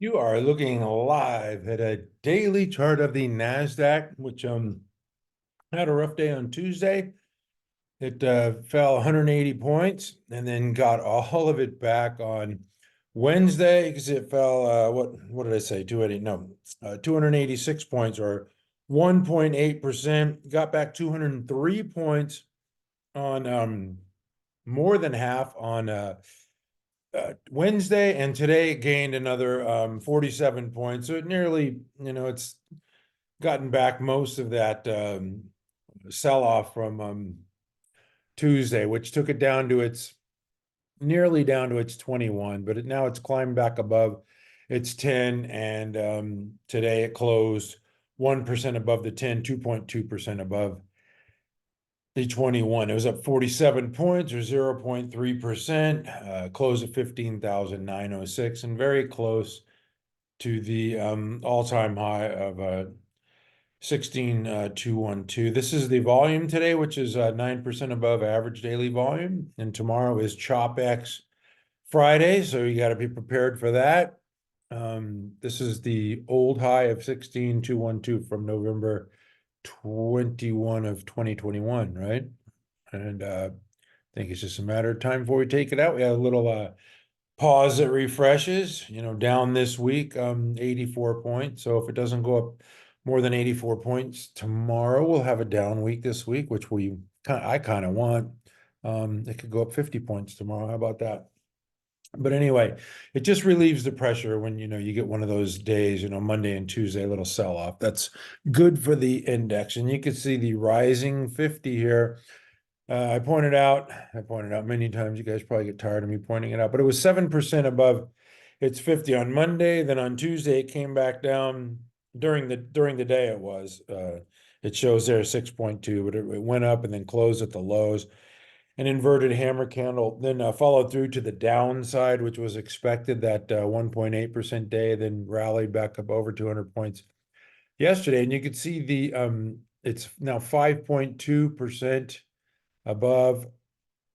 You are looking live at a daily chart of the Nasdaq, which had a rough day on Tuesday. It fell 180 points and then got all of it back on Wednesday because it fell what did I say? 280, no, 286 points or 1.8%. Got back 203 points on more than half on Wednesday, and today it gained another 47 points. So it nearly, it's gotten back most of that sell-off from Tuesday, which took it down to its nearly down to its 21, but now it's climbed back above its 10, and today it closed 1% above the 10, 2.2% above the 21. It was up 47 points or 0.3%, closed at 15,906 and very close to the all-time high of 16,212. This is the volume today, which is 9% above average daily volume. And tomorrow is CHOPX Friday, so you got to be prepared for that. This is the old high of 16,212 from November 21 of 2021, right? And I think it's just a matter of time before we take it out. We have a little pause that refreshes, down this week, 84 points. So if it doesn't go up more than 84 points tomorrow, we'll have a down week this week, which I kind of want. It could go up 50 points tomorrow. How about that? But anyway, it just relieves the pressure when, you get one of those days, Monday and Tuesday, a little sell-off. That's good for the index. And you can see the rising 50 here. I pointed out many times. You guys probably get tired of me pointing it out, but it was 7% above its 50 on Monday. Then on Tuesday, it came back down during the day. It shows there 6.2, but it went up and then closed at the lows. An inverted hammer candle, then followed through to the downside, which was expected, that 1.8% day, then rallied back up over 200 points yesterday. And you could see it's now 5.2% above.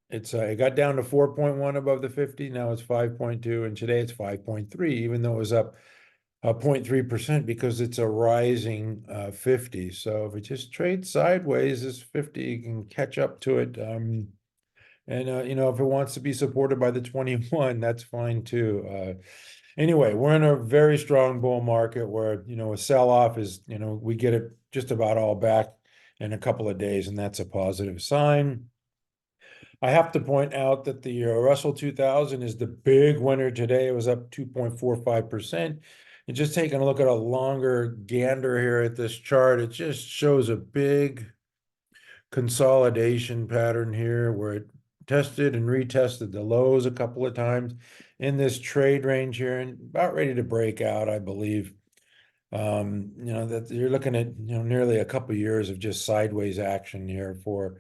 It got down to 4.1 above the 50. Now it's 5.2, and today it's 5.3, even though it was up 0.3% because it's a rising 50. So if it just trades sideways, this 50 can catch up to it. And if it wants to be supported by the 21, that's fine too. Anyway, we're in a very strong bull market where, a sell-off is, we get it just about all back in a couple of days, and that's a positive sign. I have to point out that the Russell 2000 is the big winner today. It was up 2.45%. And just taking a look at a longer gander here at this chart, it just shows a big consolidation pattern here where it tested and retested the lows a couple of times in this trade range here and about ready to break out, I believe. That you're looking at, nearly a couple of years of just sideways action here for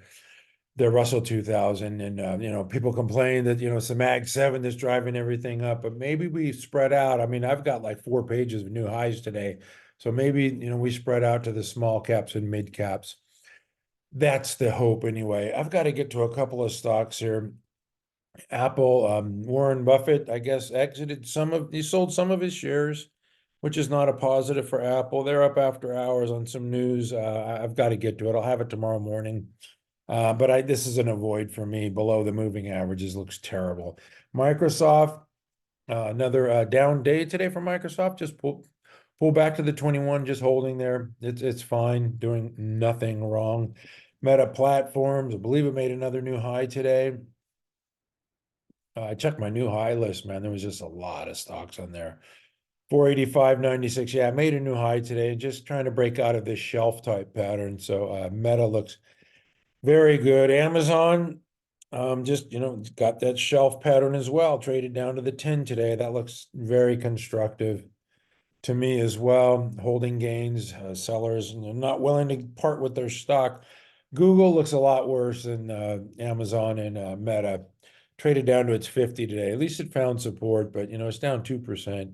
the Russell 2000. And, people complain that, it's the Mag 7 that's driving everything up, but maybe we spread out. I mean, I've got like 4 pages of new highs today. So maybe, we spread out to the small caps and mid caps. That's the hope anyway. I've got to get to a couple of stocks here. Apple, Warren Buffett, I guess, he sold some of his shares, which is not a positive for Apple. They're up after hours on some news. I've got to get to it. I'll have it tomorrow morning. But this is an avoid for me. Below the moving averages looks terrible. Microsoft, another down day today for Microsoft. Just pull back to the 21, just holding there. It's fine, doing nothing wrong. Meta Platforms, I believe it made another new high today. I checked my new high list, man. There was just a lot of stocks on there. 485.96. Yeah, I made a new high today. Just trying to break out of this shelf type pattern. So Meta looks very good. Amazon, just, got that shelf pattern as well. Traded down to the 10 today. That looks very constructive to me as well. Holding gains, sellers not willing to part with their stock. Google looks a lot worse than Amazon and Meta. Traded down to its 50 today. At least it found support, but it's down 2%.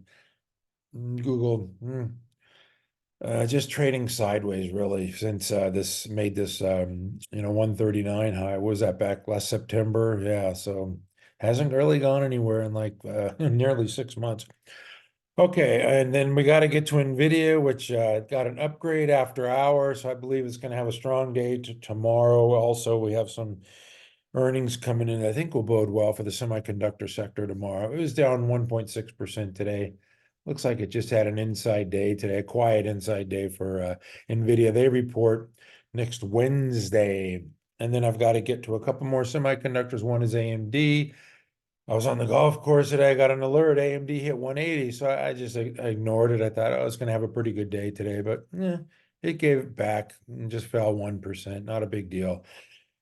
Google just trading sideways really since this made this 139 high. What was that, back last September? Yeah, so hasn't really gone anywhere in like nearly 6 months. Okay, and then we got to get to NVIDIA, which got an upgrade after hours. So I believe it's going to have a strong day tomorrow. Also, we have some earnings coming in. I think will bode well for the semiconductor sector tomorrow. It was down 1.6% today. Looks like it just had an inside day today, a quiet inside day for NVIDIA. They report next Wednesday. And then I've got to get to a couple more semiconductors. One is AMD. I was on the golf course today. I got an alert. AMD hit 180, so I just ignored it. I thought I was going to have a pretty good day today, but it gave it back and just fell 1%. Not a big deal.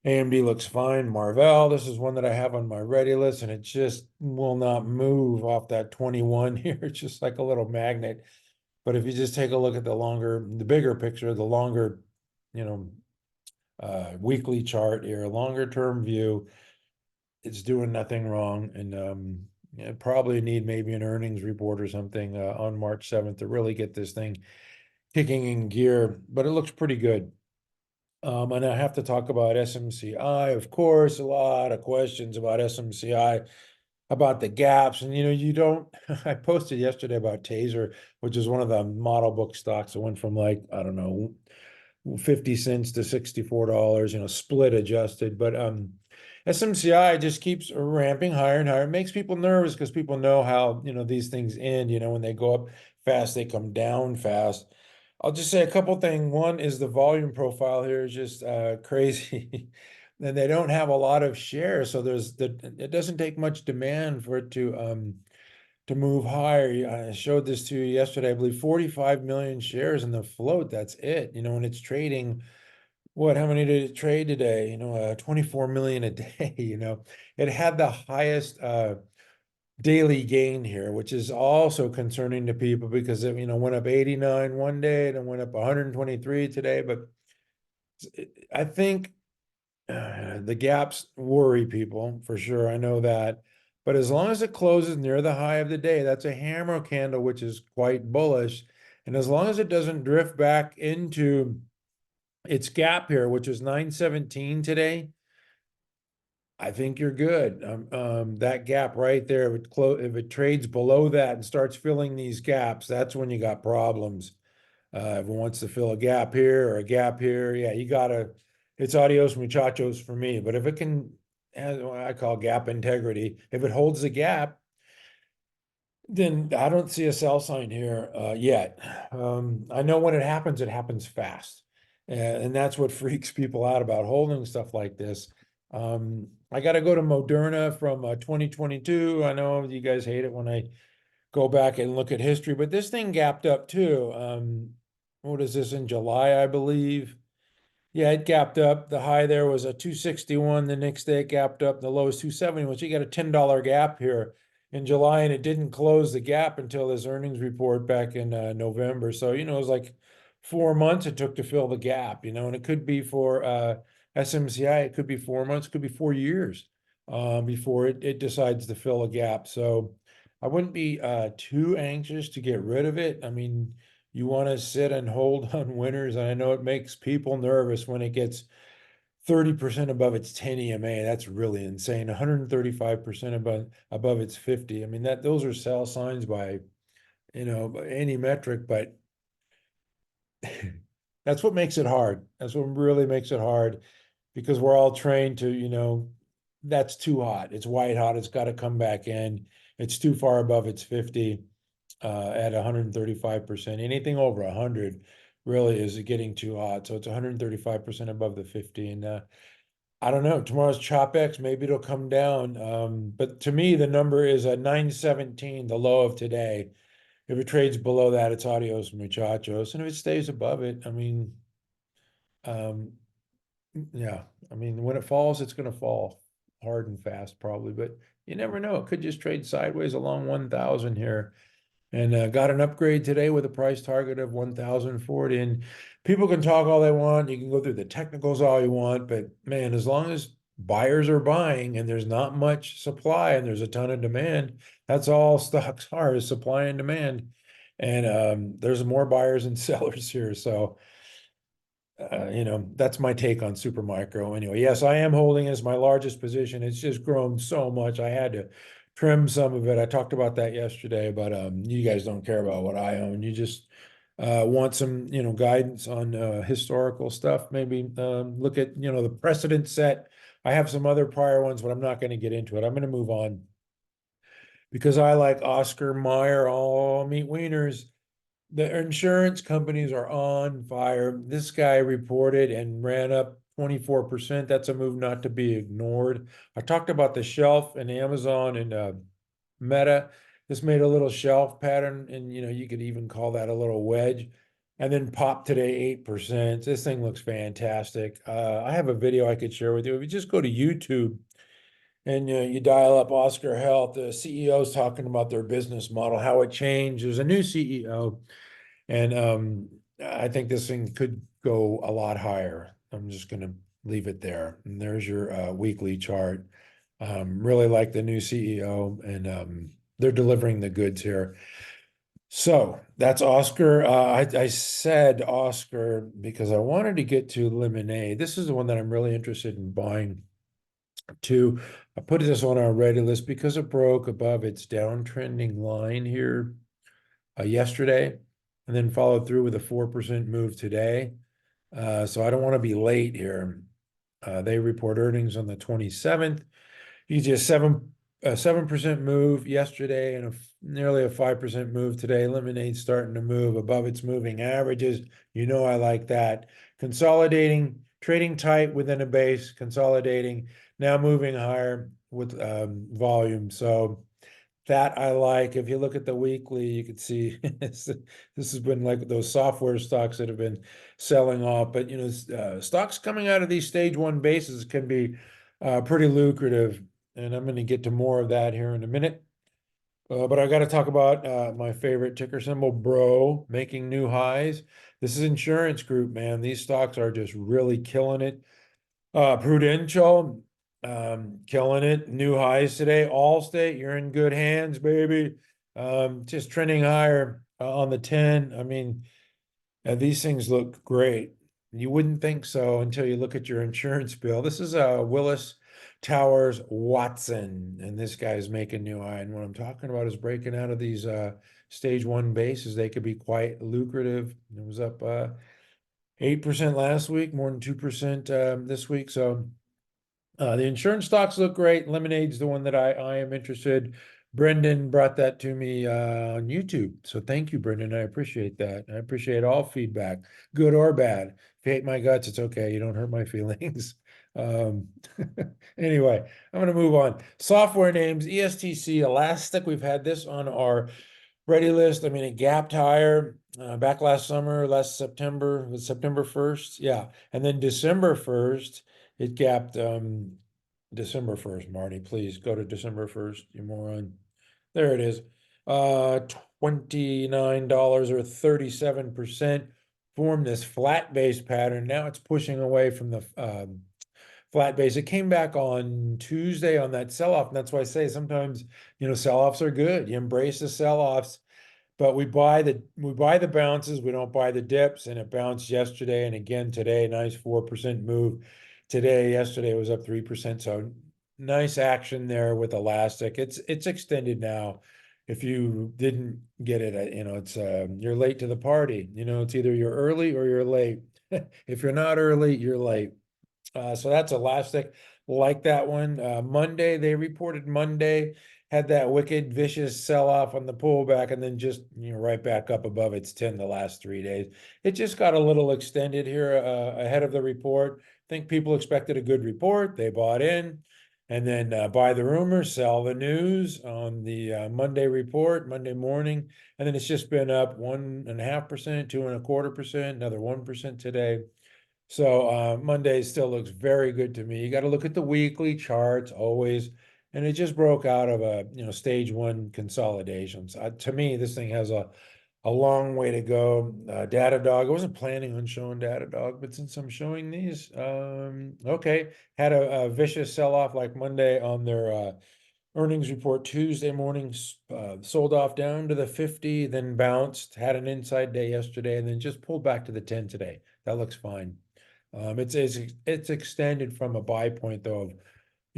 AMD looks fine. MRVL, this is one that I have on my ready list, and it just will not move off that 21 here. It's just like a little magnet. But if you just take a look at the bigger picture, the longer, you know, weekly chart here, longer term view, it's doing nothing wrong. And yeah, probably need maybe an earnings report or something on March 7th to really get this thing kicking in gear, but it looks pretty good. And I have to talk about SMCI, of course, a lot of questions about SMCI, about the gaps. And, you know, you don't, I posted yesterday about Taser, which is one of the model book stocks that went from like, I don't know, 50 cents to $64, you know, split adjusted. But SMCI just keeps ramping higher and higher. It makes people nervous because people know how, you know, these things end. You know, when they go up fast, they come down fast. I'll just say a couple things. One is the volume profile here is just crazy. And they don't have a lot of shares, so it doesn't take much demand for it to move higher. I showed this to you yesterday. I believe 45 million shares in the float. That's it. You know, when it's trading, what, how many did it trade today? You know, 24 million a day. You know, it had the highest daily gain here, which is also concerning to people because it, you know, went up 89 one day and it went up 123 today. But I think the gaps worry people for sure. I know that. But as long as it closes near the high of the day, that's a hammer candle, which is quite bullish. And as long as it doesn't drift back into its gap here, which is 917 today, I think you're good. That gap right there, if it trades below that and starts filling these gaps, that's when you got problems. If it wants to fill a gap here or a gap here, yeah, you gotta, it's adios muchachos for me. But if it can, as what I call gap integrity, if it holds the gap, then I don't see a sell sign here yet. I know when it happens fast. And that's what freaks people out about holding stuff like this. I got to go to Moderna from 2022. I know you guys hate it when I go back and look at history, but this thing gapped up too. What is this in July, I believe? Yeah, it gapped up. The high there was a 261. The next day it gapped up. The low is 270, which you got a $10 gap here in July, and it didn't close the gap until this earnings report back in November. So, you know, it was like 4 months it took to fill the gap, you know, and it could be for SMCI, it could be 4 months, it could be 4 years before it decides to fill a gap. So I wouldn't be too anxious to get rid of it. I mean, you want to sit and hold on winners. And I know it makes people nervous when it gets 30% above its 10 EMA. That's really insane. 135% above its 50. I mean, those are sell signs by, you know, by any metric, but that's what makes it hard. That's what really makes it hard because we're all trained to, you know, that's too hot. It's white hot. It's got to come back in. It's too far above its 50 at 135%. Anything over 100 really is getting too hot. So it's 135% above the 50. And I don't know. Tomorrow's ChopX. Maybe it'll come down. But to me, the number is a 917, the low of today. If it trades below that, it's adios muchachos. And if it stays above it, I mean, um, yeah, I mean, when it falls, it's going to fall hard and fast probably, but you never know. It could just trade sideways along 1,000 here. And got an upgrade today with a price target of 1,040. And people can talk all they want. You can go through the technicals all you want, but man, as long as buyers are buying and there's not much supply and there's a ton of demand, that's all stocks are, is supply and demand. And there's more buyers and sellers here. So you know, that's my take on Supermicro. Anyway, yes, I am holding as my largest position. It's just grown so much. I had to trim some of it. I talked about that yesterday, but you guys don't care about what I own. You just want some, guidance on historical stuff. Maybe look at, the precedent set. I have some other prior ones, but I'm not going to get into it. I'm going to move on because I like Oscar Mayer, all meat wieners. The insurance companies are on fire. This guy reported and ran up 24%. That's a move not to be ignored. I talked about the shelf and Amazon and Meta. This made a little shelf pattern, and you could even call that a little wedge. And then popped today 8%. This thing looks fantastic. I have a video I could share with you. If you just go to YouTube and you dial up Oscar Health, the CEO's talking about their business model, how it changed. There's a new CEO, and I think this thing could go a lot higher. I'm just going to leave it there. And there's your weekly chart. Really like the new CEO, and they're delivering the goods here. So that's Oscar. I said Oscar because I wanted to get to Lemonade. This is the one that I'm really interested in buying too. I put this on our ready list because it broke above its downtrending line here yesterday, and then followed through with a 4% move today. So I don't want to be late here. They report earnings on the 27th. You just 7% move yesterday and nearly a 5% move today. Lemonade's starting to move above its moving averages. I like that. Consolidating, trading tight within a base, consolidating, now moving higher with volume. So that I like. If you look at the weekly, you can see this has been like those software stocks that have been selling off. But stocks coming out of these stage one bases can be pretty lucrative, and I'm going to get to more of that here in a minute. But I got to talk about my favorite ticker symbol, BRO, making new highs. This is Insurance Group, man. These stocks are just really killing it. Prudential, killing it. New highs today. Allstate, you're in good hands, baby. Just trending higher on the 10. I mean, these things look great. You wouldn't think so until you look at your insurance bill. This is Willis Towers Watson, and this guy's making new high. And what I'm talking about is breaking out of these stage one bases. They could be quite lucrative. It was up 8% last week, more than 2% this week. So the insurance stocks look great. Lemonade's the one that I am interested. Brendan brought that to me on YouTube. So thank you, Brendan. I appreciate that. I appreciate all feedback, good or bad. If you hate my guts, it's okay. You don't hurt my feelings. Anyway, I'm going to move on. Software names, ESTC, Elastic. We've had this on our ready list. I mean, it gapped higher back last summer, last September, was September 1st. Yeah. And then December 1st, it gapped December 1st, Marty. Please go to December 1st, you moron. There it is. $29 or 37% formed this flat base pattern. Now it's pushing away from the flat base. It came back on Tuesday on that sell-off, and that's why I say sometimes sell-offs are good. You embrace the sell-offs, but we buy the bounces. We don't buy the dips, and it bounced yesterday and again today. Nice 4% move today. Yesterday it was up 3%. So nice action there with Elastic. It's extended now. If you didn't get it, it's you're late to the party. It's either you're early or you're late. If you're not early, you're late. So that's Elastic. Like that one. Monday, they reported Monday, had that wicked, vicious sell-off on the pullback, and then just right back up above its 10 the last 3 days. It just got a little extended here ahead of the report. I think people expected a good report. They bought in, and then buy the rumor, sell the news on the Monday report, Monday morning, and then it's just been up 1.5%, 2.25%, another 1% today. So Monday still looks very good to me. You got to look at the weekly charts always, and it just broke out of a stage one consolidation. So to me, this thing has a long way to go. Datadog, I wasn't planning on showing Datadog, but since I'm showing these, okay, had a vicious sell-off like Monday on their earnings report Tuesday morning, sold off down to the 50, then bounced, had an inside day yesterday, and then just pulled back to the 10 today. That looks fine. It's extended from a buy point though of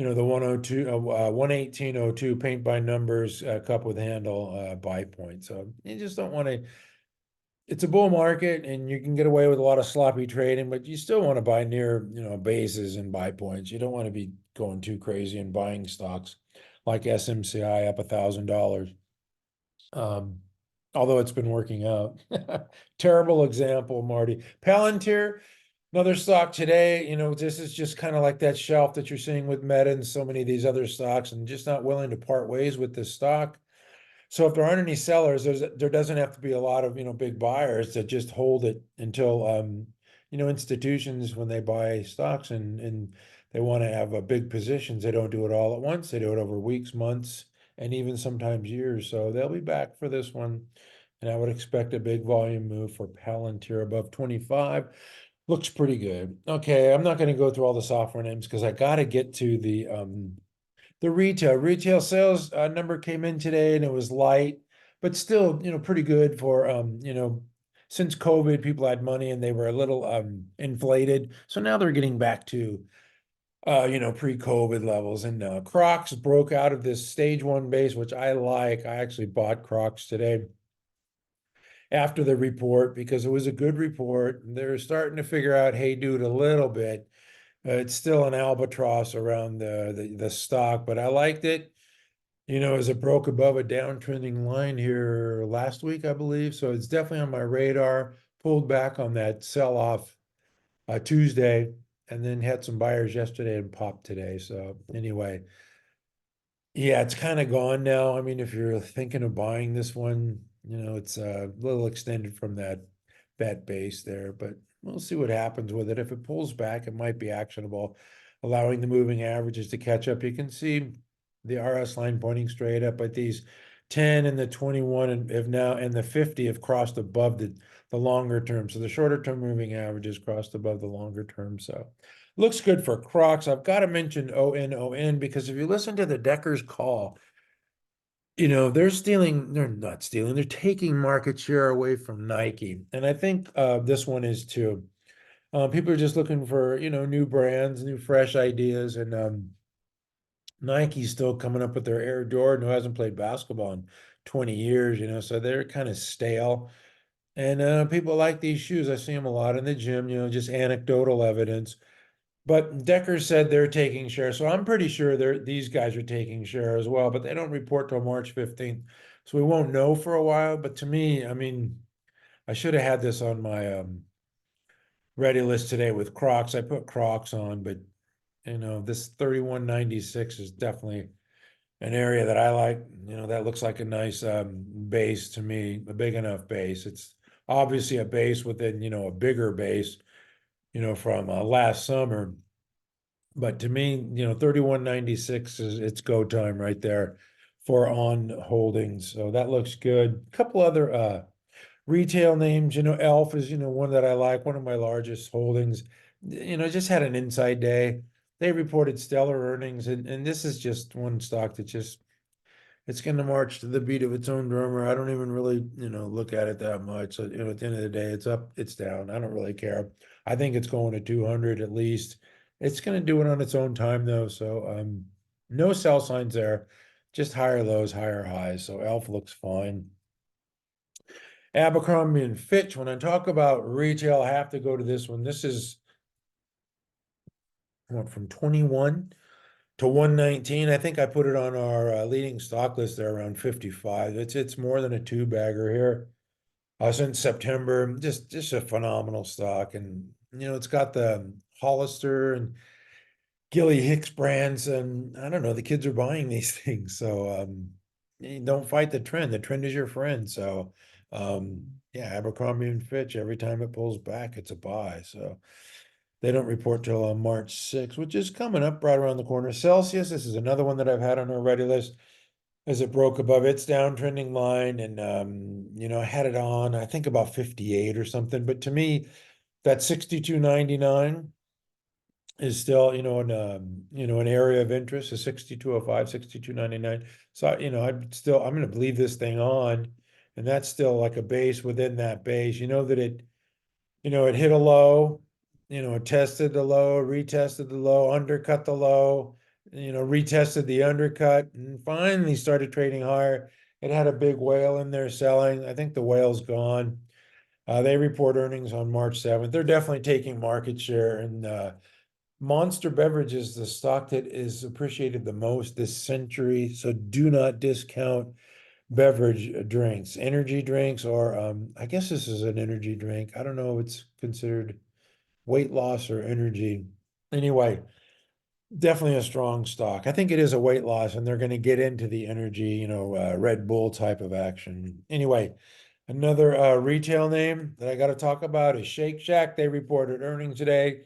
the 102, 118.02 paint by numbers, cup with handle, buy point. So you just don't want to. It's a bull market and you can get away with a lot of sloppy trading, but you still want to buy near, bases and buy points. You don't want to be going too crazy and buying stocks like SMCI up $1,000. Um, although it's been working out. Terrible example, Marty. Palantir, another stock today, this is just kind of like that shelf that you're seeing with Meta and so many of these other stocks, and just not willing to part ways with this stock. So if there aren't any sellers, there doesn't have to be a lot of, big buyers that just hold it until, institutions, when they buy stocks and they want to have a big positions, they don't do it all at once. They do it over weeks, months, and even sometimes years. So they'll be back for this one. And I would expect a big volume move for Palantir above 25. Looks pretty good. Okay, I'm not going to go through all the software names because I got to get to the retail sales number came in today and it was light, but still, pretty good for, since COVID, people had money and they were a little inflated. So now they're getting back to, pre-COVID levels. And CROX broke out of this stage one base, which I like. I actually bought CROX today after the report because it was a good report. They're starting to figure out, hey, dude, a little bit. It's still an albatross around the stock, but I liked it. As it broke above a downtrending line here last week, I believe. So it's definitely on my radar. Pulled back on that sell-off Tuesday, and then had some buyers yesterday and popped today. So anyway, yeah, it's kind of gone now. I mean, if you're thinking of buying this one, it's a little extended from that base there, but we'll see what happens with it. If it pulls back, it might be actionable, allowing the moving averages to catch up. You can see the RS line pointing straight up, but these 10 and the 21 and the 50 have crossed above the longer term. So the shorter term moving averages crossed above the longer term. So looks good for CROX. I've got to mention ONON because if you listen to the Decker's call, they're not stealing, they're taking market share away from Nike. And I think this one is too. People are just looking for, new brands, new fresh ideas. And Nike's still coming up with their Air Jordan, who hasn't played basketball in 20 years, so they're kind of stale. And people like these shoes. I see them a lot in the gym, just anecdotal evidence. But Decker said they're taking share, so I'm pretty sure these guys are taking share as well, but they don't report till March 15th. So we won't know for a while. But to me, I mean, I should have had this on my ready list today with Crocs. I put Crocs on, but this 3196 is definitely an area that I like. That looks like a nice base to me, a big enough base. It's obviously a base within, a bigger base, from last summer. But to me, 3196 it's go time right there for On Holdings. So that looks good. A couple other retail names, ELF is, one that I like, one of my largest holdings. Just had an inside day. They reported stellar earnings, and this is just one stock that it's going to march to the beat of its own drummer. I don't even really, look at it that much. So, at the end of the day, it's up, it's down. I don't really care. I think it's going to 200 at least. It's going to do it on its own time though. So, no sell signs there, just higher lows, higher highs. So ELF looks fine. Abercrombie and Fitch, when I talk about retail, I have to go to this one. This is went from 21 to 119. I think I put it on our leading stock list there around 55. It's more than a two bagger here. Since September, just a phenomenal stock, and it's got the Hollister and Gilly Hicks brands, and I don't know, the kids are buying these things, so you don't fight the trend. The trend is your friend. So yeah, Abercrombie and Fitch, every time it pulls back, it's a buy. So they don't report till March 6th, which is coming up right around the corner. Celsius, this is another one that I've had on our ready list as it broke above its downtrending line. And, I had it on, I think about 58 or something. But to me, that 62.99 is still, an area of interest, a 62.05, 62.99. So, I'm going to leave this thing on. And that's still like a base within that base. That it hit a low, it tested the low, retested the low, undercut the low, retested the undercut and finally started trading higher. It had a big whale in there selling. I think the whale's gone. They report earnings on March 7th. They're definitely taking market share. And Monster Beverage is the stock that is appreciated the most this century. So do not discount beverage drinks, energy drinks, or I guess this is an energy drink. I don't know if it's considered weight loss or energy. Anyway, definitely a strong stock. I think it is a weight loss, and they're going to get into the energy, Red Bull type of action. Anyway, another retail name that I got to talk about is Shake Shack. They reported earnings today.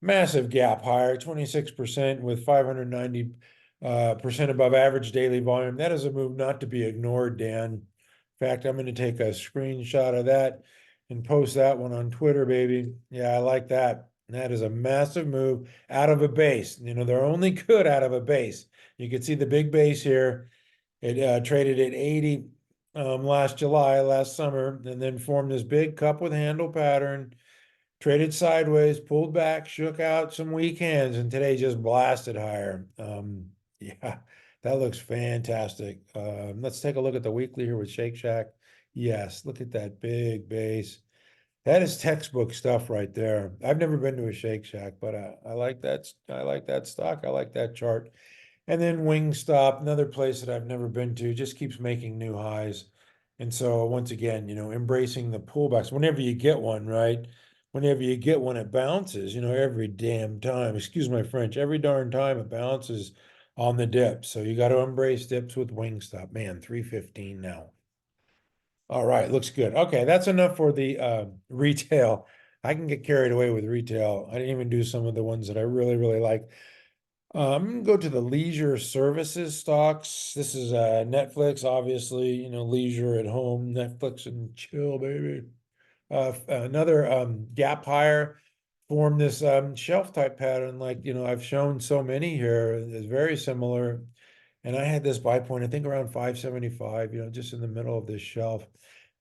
Massive gap higher, 26% with 590% above average daily volume. That is a move not to be ignored, Dan. In fact, I'm going to take a screenshot of that and post that one on Twitter, baby. Yeah, I like that. That is a massive move out of a base. They're only good out of a base. You can see the big base here. It traded at 80 last summer, and then formed this big cup with handle pattern. Traded sideways, pulled back, shook out some weak hands, and today just blasted higher. Yeah, that looks fantastic. Let's take a look at the weekly here with Shake Shack. Yes, look at that big base. That is textbook stuff right there. I've never been to a Shake Shack, but I like that. I like that stock. I like that chart. And then Wingstop, another place that I've never been to, just keeps making new highs. And so once again, embracing the pullbacks. Whenever you get one, right? Whenever you get one, it bounces, every damn time. Excuse my French, every darn time it bounces on the dip. So you got to embrace dips with Wingstop. Man, 315 now. All right, looks good. Okay, that's enough for the retail. I can get carried away with retail. I didn't even do some of the ones that I really, really like. I'm gonna go to the leisure services stocks. This is Netflix, obviously, leisure at home, Netflix and chill, baby. Another gap higher formed this shelf type pattern, like I've shown so many here. It's very similar. And I had this buy point, I think around 575, just in the middle of this shelf.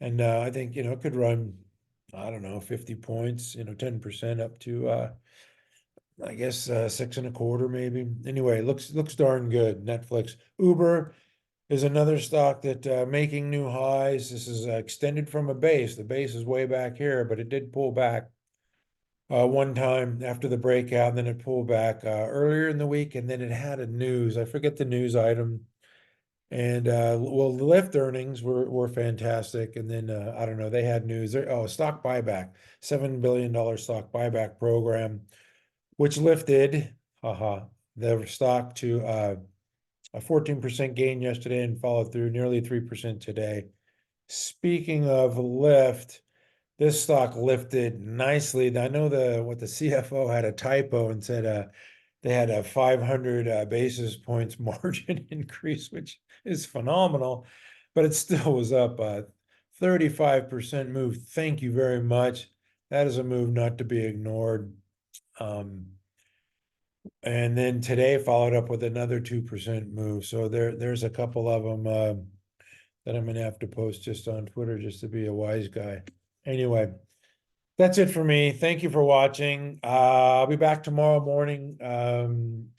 And I think, it could run, I don't know, 50 points, 10% up to I guess 6.25 maybe. Anyway, looks darn good. Netflix. Uber is another stock that making new highs. This is extended from a base. The base is way back here, but it did pull back one time after the breakout, and then it pulled back earlier in the week, and then it had a news. I forget the news item. And well, the Lyft earnings were fantastic, and then I don't know, they had news. Stock buyback, $7 billion stock buyback program, which lifted the stock to a 14% gain yesterday and followed through nearly 3% today. Speaking of lift, this stock lifted nicely. I know what the CFO had a typo and said they had a 500 basis points margin increase, which is phenomenal, but it still was up 35% move. Thank you very much. That is a move not to be ignored. And then today followed up with another 2% move. So there's a couple of them that I'm gonna have to post just on Twitter just to be a wise guy. Anyway, that's it for me. Thank you for watching. I'll be back tomorrow morning,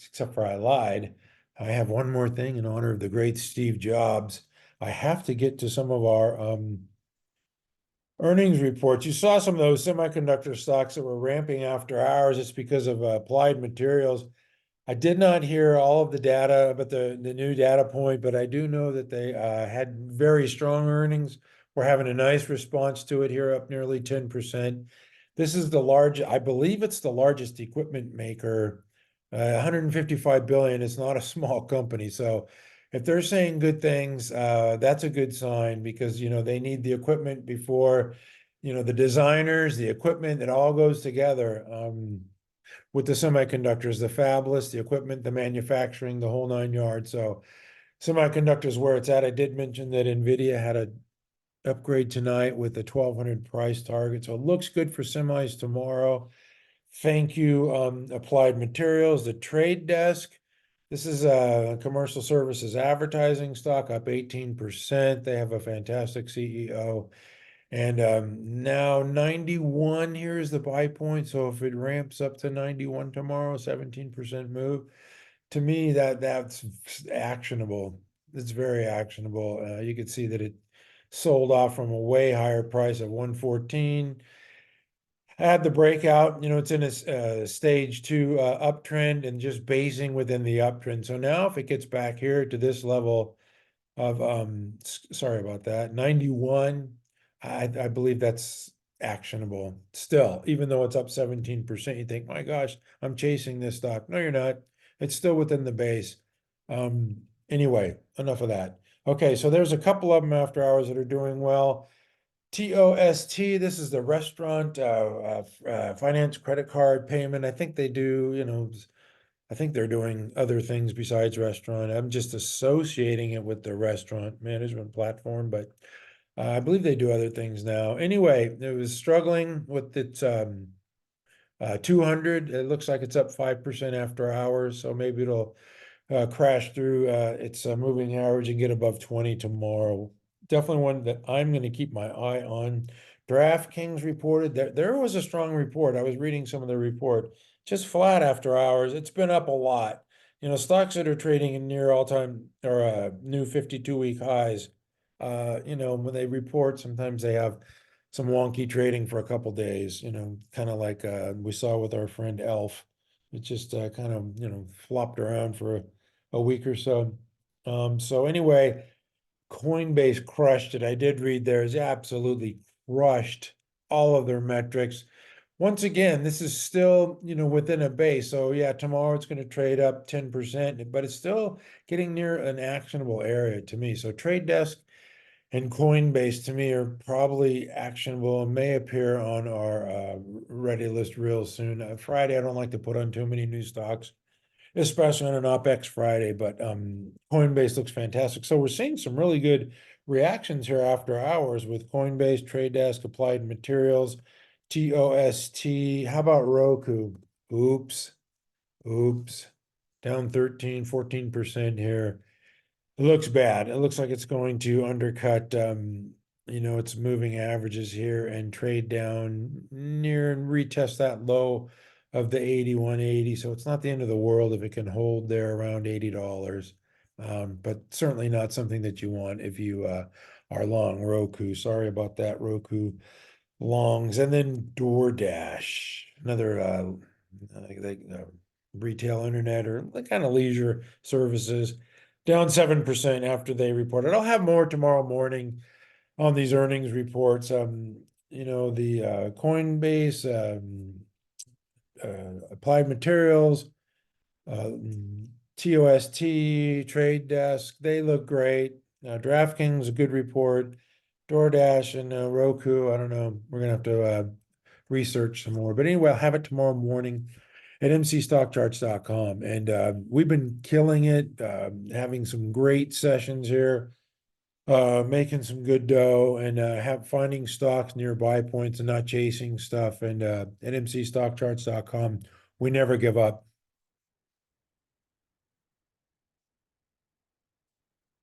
except for I lied. I have one more thing in honor of the great Steve Jobs. I have to get to some of our earnings reports. You saw some of those semiconductor stocks that were ramping after hours. It's because of Applied Materials. I did not hear all of the data about the new data point, but I do know that they had very strong earnings. We're having a nice response to it here, up nearly 10%. This is I believe it's the largest equipment maker, 155 billion. It's not a small company. So if they're saying good things, that's a good sign because, they need the equipment before, the designers, the equipment, it all goes together. With the semiconductors, the fabless, the equipment, the manufacturing, the whole 9 yards. So semiconductors where it's at. I did mention that NVIDIA had a upgrade tonight with the 1200 price target. So it looks good for semis tomorrow. Thank you, Applied Materials, the Trade Desk. This is a commercial services advertising stock up 18%. They have a fantastic CEO. And now 91, here's the buy point. So if it ramps up to 91 tomorrow, 17% move. to me, that's actionable. It's very actionable. You could see that it sold off from a way higher price of 114. Had the breakout, it's in a stage 2 uptrend and just basing within the uptrend. So now if it gets back here to this level of sorry about that, 91, I believe that's actionable still, even though it's up 17%. You think, my gosh, I'm chasing this stock. No, you're not. It's still within the base. Anyway, enough of that. Okay, so there's a couple of them after hours that are doing well. TOST, this is the restaurant finance credit card payment. I think they do, I think they're doing other things besides restaurant. I'm just associating it with the restaurant management platform, but I believe they do other things now. Anyway, it was struggling with its 200. It looks like it's up 5% after hours, so maybe it'll crash through its moving average and get above 20 tomorrow. Definitely one that I'm going to keep my eye on. DraftKings reported that there was a strong report. I was reading some of the report, just flat after hours. It's been up a lot. Stocks that are trading in near all-time or new 52-week highs. When they report, sometimes they have some wonky trading for a couple days. Kind of like we saw with our friend Elf. It just kind of flopped around for a week or so. So anyway, Coinbase crushed it. I did read theirs, absolutely crushed all of their metrics. Once again, this is still, within a base. So yeah, tomorrow it's going to trade up 10%, but it's still getting near an actionable area to me. So Trade Desk and Coinbase to me are probably actionable and may appear on our ready list real soon. Friday, I don't like to put on too many new stocks, especially on an OPEX Friday, but Coinbase looks fantastic. So we're seeing some really good reactions here after hours with Coinbase, Trade Desk, Applied Materials, TOST. How about Roku? Oops. Down 13, 14% here. It looks bad. It looks like it's going to undercut, its moving averages here and trade down near and retest that low of the 81.80. So it's not the end of the world if it can hold there around $80. But certainly not something that you want if you are long Roku. Sorry about that, Roku longs. And then DoorDash, another retail internet or kind of leisure services, down 7% after they reported. I'll have more tomorrow morning on these earnings reports. The Coinbase, Applied Materials, TOST, Trade Desk, they look great. DraftKings, a good report. DoorDash and Roku, I don't know. We're going to have to research some more. But anyway, I'll have it tomorrow morning at mcstockcharts.com. And we've been killing it, having some great sessions here, making some good dough, and finding stocks near buy points and not chasing stuff. And at mcstockcharts.com, we never give up.